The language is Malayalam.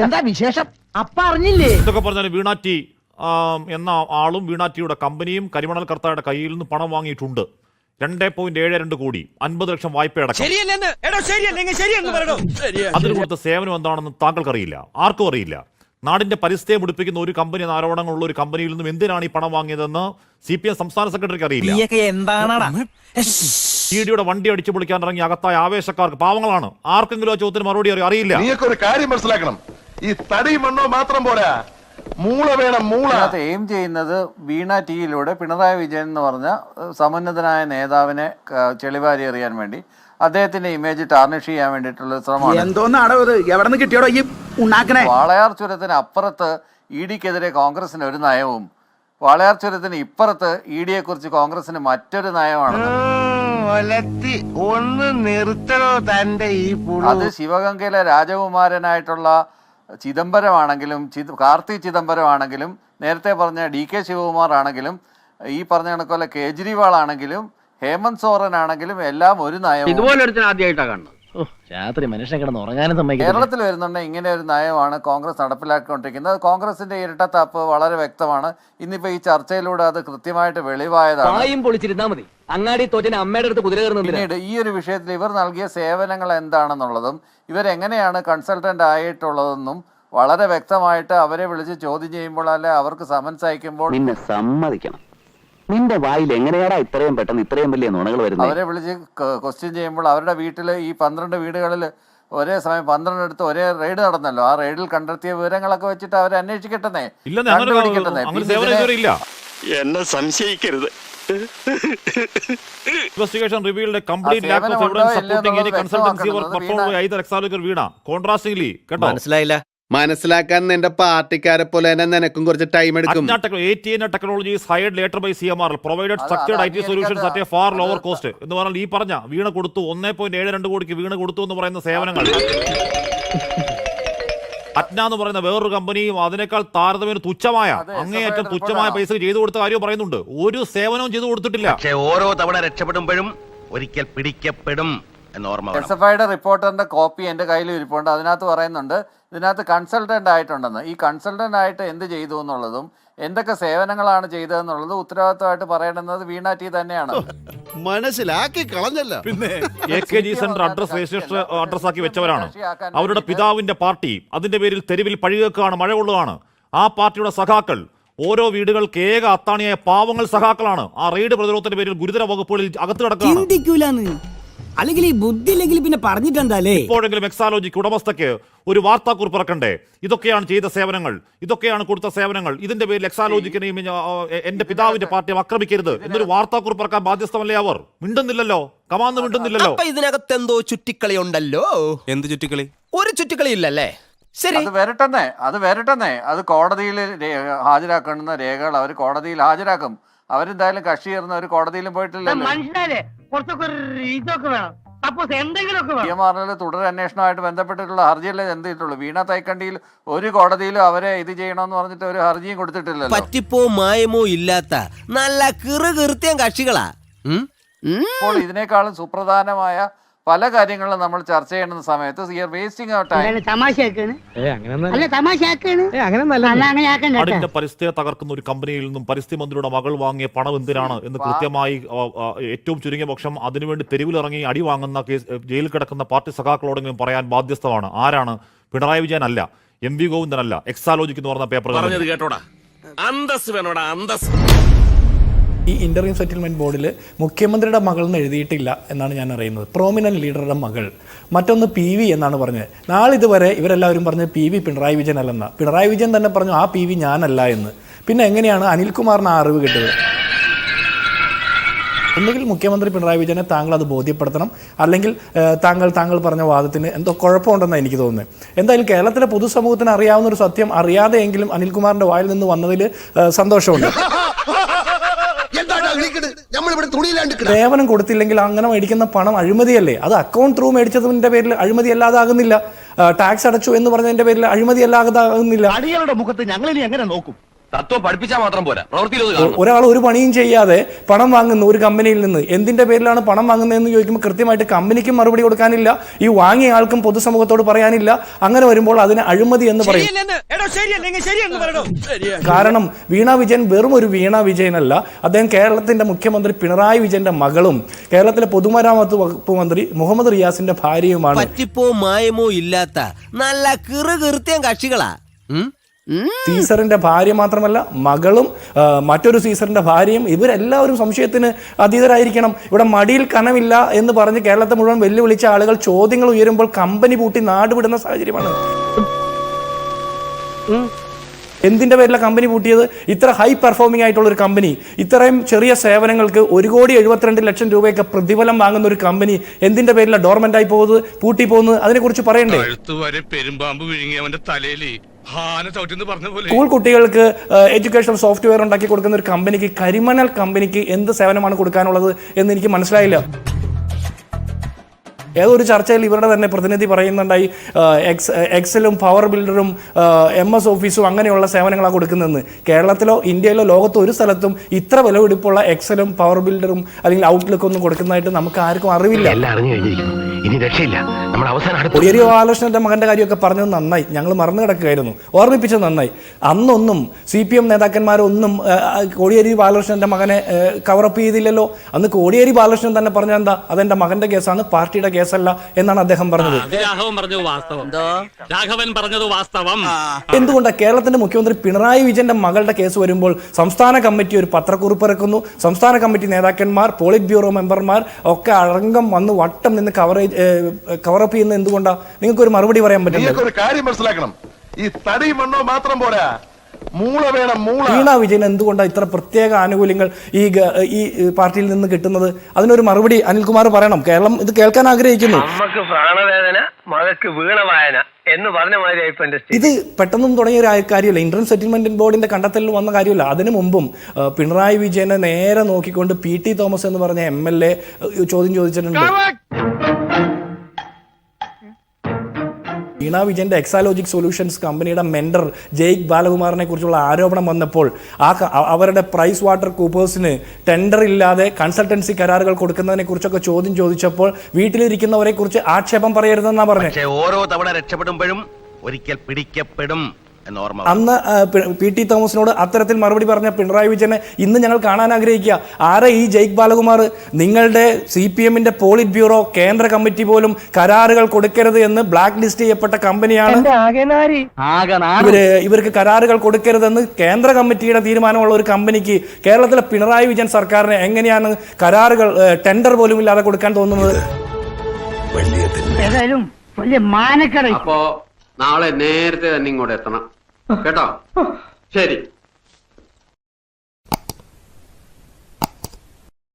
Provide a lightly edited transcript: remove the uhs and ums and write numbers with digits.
എന്താ വിശേഷം? അപ്പ അറിഞ്ഞില്ലേ? ഇതൊക്കെ പറഞ്ഞാൽ വീണാറ്റി എന്ന ആളും വീണാറ്റിയുടെ കമ്പനിയും കരിമണൽ കർത്തായുടെ കയ്യിൽ നിന്ന് പണം വാങ്ങിയിട്ടുണ്ട്. 2.72 കോടി 50 ലക്ഷം വായ്പയടക്കം. അതിന് കൊടുത്ത സേവനം എന്താണെന്ന് താങ്കൾക്കറിയില്ല, ആർക്കും അറിയില്ല. നാടിന്റെ പരിസ്ഥിതിയെ മുടിപ്പിക്കുന്ന ഒരു കമ്പനി എന്ന ആരോപണങ്ങളുള്ള ഒരു കമ്പനിയിൽ നിന്നും എന്തിനാണ് ഈ പണം വാങ്ങിയതെന്ന് CPM സംസ്ഥാന സെക്രട്ടറിക്ക് അറിയില്ല. ഇഡിയുടെ വണ്ടി അടിച്ചു പൊളിക്കാൻ ഇറങ്ങി അകത്തായ ആവേശക്കാർക്ക്, പാവങ്ങളാണ്, ആർക്കെങ്കിലും ആ ചോദ്യത്തിന് മറുപടി അറിയില്ല. ഒരു കാര്യം മനസ്സിലാക്കണം, ഈ തടി മണ്ണോ മാത്രം പോരാ, മൂള വേണം. എയിം ചെയ്യുന്നത് വീണ ടിയിലൂടെ പിണറായി വിജയൻ എന്ന് പറഞ്ഞ സമുന്നതനായ നേതാവിനെ ചെളിവാരി എറിയാൻ വേണ്ടി അദ്ദേഹത്തിന്റെ ഇമേജ് ടാർണിഷ് ചെയ്യാൻ വേണ്ടിയിട്ടുള്ള ശ്രമമാണ്. വാളയാർ ചുരത്തിന് അപ്പുറത്ത് ഇഡിക്കെതിരെ കോൺഗ്രസിന് ഒരു നയവും, വാളയാർ ചുരത്തിന് ഇപ്പുറത്ത് ഇഡിയെ കുറിച്ച് കോൺഗ്രസിന് മറ്റൊരു നയമാണ്. അത് ശിവഗംഗയിലെ രാജകുമാരനായിട്ടുള്ള ചിദംബരമാണെങ്കിലും കാർത്തി ചിദംബരം ആണെങ്കിലും നേരത്തെ പറഞ്ഞ DK ശിവകുമാർ ആണെങ്കിലും ഈ പറഞ്ഞ കണക്കോലെ കേജ്രിവാൾ ആണെങ്കിലും ഹേമന്ത് സോറൻ ആണെങ്കിലും എല്ലാം ഒരു നയവും. കേരളത്തിൽ വരുന്നുണ്ട് ഇങ്ങനെ ഒരു നയമാണ് കോൺഗ്രസ് നടപ്പിലാക്കിക്കൊണ്ടിരിക്കുന്നത്. കോൺഗ്രസിന്റെ ഇരട്ടത്താപ്പ് വളരെ വ്യക്തമാണ്. ഇന്നിപ്പോ ഈ ചർച്ചയിലൂടെ അത് കൃത്യമായിട്ട് വെളിവായതാണ്. പിന്നീട് ഈ ഒരു വിഷയത്തിൽ ഇവർ നൽകിയ സേവനങ്ങൾ എന്താണെന്നുള്ളതും ഇവരെങ്ങനെയാണ് കൺസൾട്ടന്റ് ആയിട്ടുള്ളതെന്നും വളരെ വ്യക്തമായിട്ട് അവരെ വിളിച്ച് ചോദ്യം ചെയ്യുമ്പോൾ അല്ലെ അവർക്ക് സമൻസ് അയക്കുമ്പോൾ സമ്മതിക്കണം, നിന്റെ വായിൽ എങ്ങനെയാടാ ഇത്രയും പെട്ടെന്ന് ഇത്രയും വലിയ നുണകൾ വരുന്നത്? അവരെ വിളിച്ച് ക്വസ്റ്റ്യൻ ചെയ്യുമ്പോൾ അവരുടെ വീട്ടിൽ ഈ 12 വീടുകളിൽ ഒരേ സമയം 12 അടുത്ത് ഒരേ റെയ്ഡ് നടന്നല്ലോ. ആ റെയ്ഡിൽ കണ്ടെത്തിയ വിവരങ്ങളൊക്കെ വെച്ചിട്ട് അവരെ അന്വേഷിക്കട്ടെ, എന്നെ സംശയിക്കരുത്. Investigation revealed a complete lack of evidence supporting any consultancy work performed by either Exalogic or Veena. Contrastingly, മനസ്സിലായില്ല. മനസ്സിലാക്കാൻ എന്റെ പാർട്ടിക്കാരെ പോലെ തന്നെ നിനക്കും കുറച്ച് ടൈം എടുക്കും. ATN technologies hired later by CMRL provided structured IT solutions at a far lower cost. എന്ന് പറഞ്ഞാൽ ഈ പറഞ്ഞ വീണ കൊടുത്തു 1.72 കോടിക്ക് വീണ കൊടുത്തു എന്ന് പറയുന്ന സേവനങ്ങൾ അറ്റ്ന എന്ന് പറയുന്ന വേറൊരു കമ്പനിയും അതിനേക്കാൾ താരതമ്യേന തുച്ഛമായ അങ്ങേയറ്റം തുച്ഛമായ പൈസ ചെയ്തു കൊടുത്ത കാര്യം പറയുന്നുണ്ട്. ഒരു സേവനവും ചെയ്തു കൊടുത്തിട്ടില്ല. ഓരോ തവണ രക്ഷപ്പെടുമ്പോഴും ഒരിക്കൽ പിടിക്കപ്പെടും എന്നോർമ്മ. എസ്എഫ്ഐയുടെ റിപ്പോർട്ടറിന്റെ കോപ്പി എന്റെ കയ്യിൽ ഇരിപ്പുണ്ട്. അതിനകത്ത് പറയുന്നുണ്ട് ഇതിനകത്ത് കൺസൾട്ടന്റ് ആയിട്ടുണ്ടെന്ന്. ഈ കൺസൾട്ടന്റ് ആയിട്ട് എന്ത് ചെയ്തു എന്നുള്ളതും എന്തൊക്കെ സേവനങ്ങളാണ് ചെയ്തതെന്നുള്ളത് ഉത്തരവാദിത്തമായിട്ട് പറയേണ്ടുന്നത് വീണ ടി തന്നെയാണ്. മനസ്സിലാക്കി കളഞ്ഞല്ല. പിന്നെ AKG സെന്റർ അഡ്രസ് ആക്കി വെച്ചവരാണ്. അവരുടെ പിതാവിന്റെ പാർട്ടി അതിന്റെ പേരിൽ തെരുവിൽ പഴികേക്കാണ്, മഴ കൊള്ളുകയാണ്. ആ പാർട്ടിയുടെ സഖാക്കൾ ഓരോ വീടുകൾക്ക് ഏക അത്താണിയായ പാവങ്ങൾ സഖാക്കളാണ്. ആ റെയ്ഡ് പ്രതിരോധത്തിന്റെ പേരിൽ ഗുരുതര വകുപ്പുകളിൽ അകത്ത് കിടക്കുകയാണ്. അല്ലെങ്കിൽ ഈ ബുദ്ധി ഇല്ലെങ്കിൽ പിന്നെ പറഞ്ഞിട്ടെന്താലേ. ഇപ്പോഴെങ്കിലും എക്സാലോജിക്ക് ഉടമസ്ഥയ്ക്ക് ഒരു വാർത്താക്കുറിപ്പ് ഇറക്കണ്ടേ? ഇതൊക്കെയാണ് ചെയ്ത സേവനങ്ങൾ, ഇതൊക്കെയാണ് കൊടുത്ത സേവനങ്ങൾ, ഇതിന്റെ പേരിൽ എക്സാലോജിക്കിനെയും എന്റെ പിതാവിന്റെ പാർട്ടിയെ ആക്രമിക്കരുത് എന്നൊരു വാർത്താക്കുറിപ്പ് ഇറക്കാൻ ബാധ്യസ്ഥമല്ലേ അവർ? മിണ്ടുന്നില്ലല്ലോ, കമാന്ന് മിണ്ടുന്നില്ലല്ലോ. ഇതിനകത്ത് എന്തോ ചുറ്റിക്കളി ഉണ്ടല്ലോ. എന്ത് ചുറ്റിക്കളി? ഒരു ചുറ്റിക്കളി ഇല്ലല്ലേ? ശരി, അത് വരട്ടെന്നേ. അത് കോടതിയിൽ ഹാജരാക്കുന്ന രേഖകൾ അവർ കോടതിയിൽ ഹാജരാക്കും. അവരെന്തായാലും കക്ഷി ചേർന്ന് അവർ കോടതിയിലും പോയിട്ടില്ലല്ലോ. CMRL തുടർ അന്വേഷണമായിട്ട് ബന്ധപ്പെട്ടിട്ടുള്ള ഹർജിയല്ലേ എന്തിട്ടുള്ളൂ. വീണ തൈക്കണ്ടിയിൽ ഒരു കോടതിയിലും അവരെ ഇത് ചെയ്യണമെന്ന് പറഞ്ഞിട്ട് ഒരു ഹർജിയും കൊടുത്തിട്ടില്ലല്ലോ. പറ്റിപ്പോ മായമോ ഇല്ലാത്ത നല്ല കൃത്യം കക്ഷികളാ. ഇപ്പോൾ ഇതിനേക്കാളും സുപ്രധാനമായ പല കാര്യങ്ങളും നമ്മൾ ചർച്ച ചെയ്യുന്ന സമയത്ത് നാടിന്റെ പരിസ്ഥിതിയെ തകർക്കുന്ന ഒരു കമ്പനിയിൽ നിന്നും പരിസ്ഥിതി മന്ത്രിയുടെ മകൾ വാങ്ങിയ പണം എന്തിനാണ് എന്ന് കൃത്യമായി ഏറ്റവും ചുരുങ്ങിയ പക്ഷം അതിനുവേണ്ടി തെരുവിലിറങ്ങി അടി വാങ്ങുന്ന ജയിലിൽ കിടക്കുന്ന പാർട്ടി സഖാക്കളോടെങ്കിലും പറയാൻ ബാധ്യസ്ഥമാണ്. ആരാണ്? പിണറായി വിജയൻ അല്ല, MV ഗോവിന്ദൻ അല്ല, എക്സാലോജിക് എന്ന് പറഞ്ഞ പേപ്പർ. ഈ ഇന്റർവ്യൂ സെറ്റിൽമെന്റ് ബോർഡിൽ മുഖ്യമന്ത്രിയുടെ മകൾ എന്ന് എഴുതിയിട്ടില്ല എന്നാണ് ഞാൻ അറിയുന്നത്. പ്രോമിനന്റ് ലീഡറുടെ മകൾ. മറ്റൊന്ന് PV എന്നാണ് പറഞ്ഞത്. നാളിതുവരെ ഇവരെല്ലാവരും പറഞ്ഞത് PV പിണറായി വിജയൻ അല്ലെന്ന. പിണറായി വിജയൻ തന്നെ പറഞ്ഞു ആ PV ഞാനല്ല എന്ന്. പിന്നെ എങ്ങനെയാണ് അനിൽകുമാറിന് ആ അറിവ് കിട്ടിയത്? ഒന്നുകിൽ മുഖ്യമന്ത്രി പിണറായി വിജയനെ താങ്കൾ അത് ബോധ്യപ്പെടുത്തണം, അല്ലെങ്കിൽ താങ്കൾ പറഞ്ഞ വാദത്തിന് എന്തോ കുഴപ്പമുണ്ടെന്നാണ് എനിക്ക് തോന്നുന്നത്. എന്തായാലും കേരളത്തിലെ പൊതുസമൂഹത്തിന് അറിയാവുന്ന ഒരു സത്യം അറിയാതെയെങ്കിലും അനിൽകുമാറിന്റെ വായിൽ നിന്ന് വന്നതിൽ സന്തോഷമുണ്ട്. സേവനം കൊടുത്തില്ലെങ്കിൽ അങ്ങനെ മേടിക്കുന്ന പണം അഴിമതിയല്ലേ? അത് അക്കൗണ്ട് ത്രൂ മേടിച്ചതിന്റെ പേരിൽ അഴിമതി അല്ലാതാകുന്നില്ല. ടാക്സ് അടച്ചു എന്ന് പറഞ്ഞതിന്റെ പേരിൽ അഴിമതി അല്ലാതാകുന്നില്ല. അടികളുടെ മുഖത്ത് ഞങ്ങൾ ഇനി എങ്ങനെ നോക്കും? തത്വം പഠിപ്പിച്ചാൽ മാത്രം പോരാ, പ്രവൃത്തിയിലത് ഒരാൾ ഒരു പണിയും ചെയ്യാതെ പണം വാങ്ങുന്നു ഒരു കമ്പനിയിൽ നിന്ന്, എന്തിന്റെ പേരിലാണ് പണം വാങ്ങുന്നതെന്ന് ചോദിക്കുമ്പോൾ കൃത്യമായിട്ട് കമ്പനിക്കും മറുപടി കൊടുക്കാനില്ല, ഈ വാങ്ങിയ ആൾക്കും പൊതുസമൂഹത്തോട് പറയാനില്ല. അങ്ങനെ വരുമ്പോൾ അതിന് അഴിമതി എന്ന് പറയും. കാരണം വീണ വിജയൻ വെറും ഒരു വീണ വിജയനല്ല, അദ്ദേഹം കേരളത്തിന്റെ മുഖ്യമന്ത്രി പിണറായി വിജയന്റെ മകളും കേരളത്തിലെ പൊതുമരാമത്ത് വകുപ്പ് മന്ത്രി മുഹമ്മദ് റിയാസിന്റെ ഭാര്യയുമാണ്. പറ്റിപ്പോ മായമോ ഇല്ലാത്ത നല്ല കൃത്യം കക്ഷികളാ. സീസറിന്റെ ഭാര്യ മാത്രമല്ല മകളും മറ്റൊരു സീസറിന്റെ ഭാര്യയും ഇവരെല്ലാവരും സംശയത്തിന് അതീതരായിരിക്കണം. ഇവിടെ മടിയിൽ കനമില്ല എന്ന് പറഞ്ഞ് കേരളത്തെ മുഴുവൻ വെല്ലുവിളിച്ച ആളുകൾ ചോദ്യങ്ങൾ ഉയരുമ്പോൾ കമ്പനി പൂട്ടി നാടുവിടുന്ന സാഹചര്യമാണ്. എന്തിന്റെ പേരിലാണ് കമ്പനി പൂട്ടിയത്? ഇത്ര ഹൈ പെർഫോമിംഗ് ആയിട്ടുള്ള ഒരു കമ്പനി, ഇത്രയും ചെറിയ സേവനങ്ങൾക്ക് 1,72,00,000 രൂപയൊക്കെ പ്രതിഫലം വാങ്ങുന്ന ഒരു കമ്പനി എന്തിന്റെ പേരിലാണ് ഡോർമെന്റ് ആയി പോകുന്നത്, പൂട്ടി പോകുന്നത്? അതിനെക്കുറിച്ച് പറയണ്ടേ? പെരുമ്പാമ്പ് വിഴുങ്ങി അവന്റെ തലയില് സ്കൂൾ കുട്ടികൾക്ക് എഡ്യൂക്കേഷണൽ സോഫ്റ്റ്വെയർ ഉണ്ടാക്കി കൊടുക്കുന്ന ഒരു കമ്പനിക്ക്, കരിമണൽ കമ്പനിക്ക് എന്ത് സേവനമാണ് കൊടുക്കാനുള്ളത് എന്ന് എനിക്ക് മനസ്സിലായില്ല. ഏതൊരു ചർച്ചയിൽ ഇവരുടെ തന്നെ പ്രതിനിധി പറയുന്നുണ്ടായി എക്സലും പവർ ബിൽഡറും MS ഓഫീസും അങ്ങനെയുള്ള സേവനങ്ങളാണ് കൊടുക്കുന്നതെന്ന്. കേരളത്തിലോ ഇന്ത്യയിലോ ലോകത്തോ ഒരു സ്ഥലത്തും ഇത്ര വിലപിടിപ്പുള്ള എക്സലും പവർ ബിൽഡറും അല്ലെങ്കിൽ ഔട്ട്ലുക്ക് ഒന്നും കൊടുക്കുന്നതായിട്ട് നമുക്ക് ആർക്കും അറിവില്ല. കോടിയേരി ബാലകൃഷ്ണന്റെ മകന്റെ കാര്യമൊക്കെ പറഞ്ഞത് നന്നായി, ഞങ്ങൾ മറന്നു കിടക്കുകയായിരുന്നു, ഓർമ്മിപ്പിച്ചത് നന്നായി. അന്നൊന്നും CPM നേതാക്കന്മാരൊന്നും കോടിയേരി ബാലകൃഷ്ണന്റെ മകനെ കവറപ്പ് ചെയ്തില്ലല്ലോ. അന്ന് കോടിയേരി ബാലകൃഷ്ണൻ തന്നെ പറഞ്ഞ എന്താ, അതെന്റെ മകന്റെ കേസാണ്, പാർട്ടിയുടെ കേസല്ല എന്നാണ് അദ്ദേഹം പറഞ്ഞത്. എന്തുകൊണ്ടാണ് കേരളത്തിന്റെ മുഖ്യമന്ത്രി പിണറായി വിജയന്റെ മകളുടെ കേസ് വരുമ്പോൾ സംസ്ഥാന കമ്മിറ്റി ഒരു പത്രക്കുറിപ്പ് ഇറക്കുന്നു, സംസ്ഥാന കമ്മിറ്റി നേതാക്കന്മാർ, പോളിറ്റ് ബ്യൂറോ മെമ്പർമാർ ഒക്കെ അടങ്കം വന്ന് വട്ടം നിന്ന് കവറപ്പ് ചെയ്യുന്നത് എന്തുകൊണ്ടാണ്? നിങ്ങൾക്ക് ഒരു മറുപടി പറയാൻ പറ്റില്ല. ഒരു കാര്യം മനസ്സിലാക്കണം, ഈ തടി മണ്ണോ മാത്രം പോരാ, മൂള വേണം. വീണ വിജയൻ എന്തുകൊണ്ടാണ് ഇത്ര പ്രത്യേക ആനുകൂല്യങ്ങൾ ഈ പാർട്ടിയിൽ നിന്ന് കിട്ടുന്നത്? അതിനൊരു മറുപടി അനിൽകുമാർ പറയണം. കേരളം ഇത് കേൾക്കാൻ ആഗ്രഹിക്കുന്നു. ഇത് പെട്ടെന്നും തുടങ്ങിയ ഒരു കാര്യമല്ല, ഇന്റർൻ സെറ്റിൽമെന്റ് ബോർഡിന്റെ കണ്ടെത്തലിൽ വന്ന കാര്യമല്ല. അതിനു മുമ്പും പിണറായി വിജയനെ നേരെ നോക്കിക്കൊണ്ട് PT തോമസ് എന്ന് പറഞ്ഞ MLA ചോദ്യം ചോദിച്ചിട്ടുണ്ട്. വീണ വിജയന്റെ എക്സാലോജിക് സൊല്യൂഷൻസ് കമ്പനിയുടെ മെന്റർ ജയ്ക്ക് ബാലകുമാറിനെ കുറിച്ചുള്ള ആരോപണം വന്നപ്പോൾ അവരുടെ പ്രൈസ് വാട്ടർ കൂപ്പേഴ്സിന് ടെൻഡർ ഇല്ലാതെ കൺസൾട്ടൻസി കരാറുകൾ കൊടുക്കുന്നതിനെ കുറിച്ചൊക്കെ ചോദ്യം ചോദിച്ചപ്പോൾ വീട്ടിലിരിക്കുന്നവരെ കുറിച്ച് ആക്ഷേപം പറയരുതെന്നാ പറഞ്ഞത്. ഓരോ തവണ രക്ഷപ്പെടുമ്പോഴും ഒരിക്കൽ പിടിക്കപ്പെടും. അന്ന് PT തോമസിനോട് അത്തരത്തിൽ മറുപടി പറഞ്ഞ പിണറായി വിജയനെ ഇന്ന് ഞങ്ങൾ കാണാൻ ആഗ്രഹിക്കുക. ആരെ ഈ ജയ്ക്ക് ബാലകുമാർ? നിങ്ങളുടെ CPMന്റെ പോളിറ്റ് ബ്യൂറോ കേന്ദ്ര കമ്മിറ്റി പോലും കരാറുകൾ കൊടുക്കരുത് എന്ന് ബ്ലാക്ക് ലിസ്റ്റ് ചെയ്യപ്പെട്ട കമ്പനിയാണ്. ഇവർക്ക് കരാറുകൾ കൊടുക്കരുതെന്ന് കേന്ദ്ര കമ്മിറ്റിയുടെ തീരുമാനമുള്ള ഒരു കമ്പനിക്ക് കേരളത്തിലെ പിണറായി വിജയൻ സർക്കാരിന് എങ്ങനെയാണ് കരാറുകൾ ടെൻഡർ പോലും ഇല്ലാതെ കൊടുക്കാൻ തോന്നുന്നത്? അപ്പോ നാളെ നേരത്തെ തന്നെ ഇങ്ങോട്ട് എത്തണം കേട്ടോ. ശരി.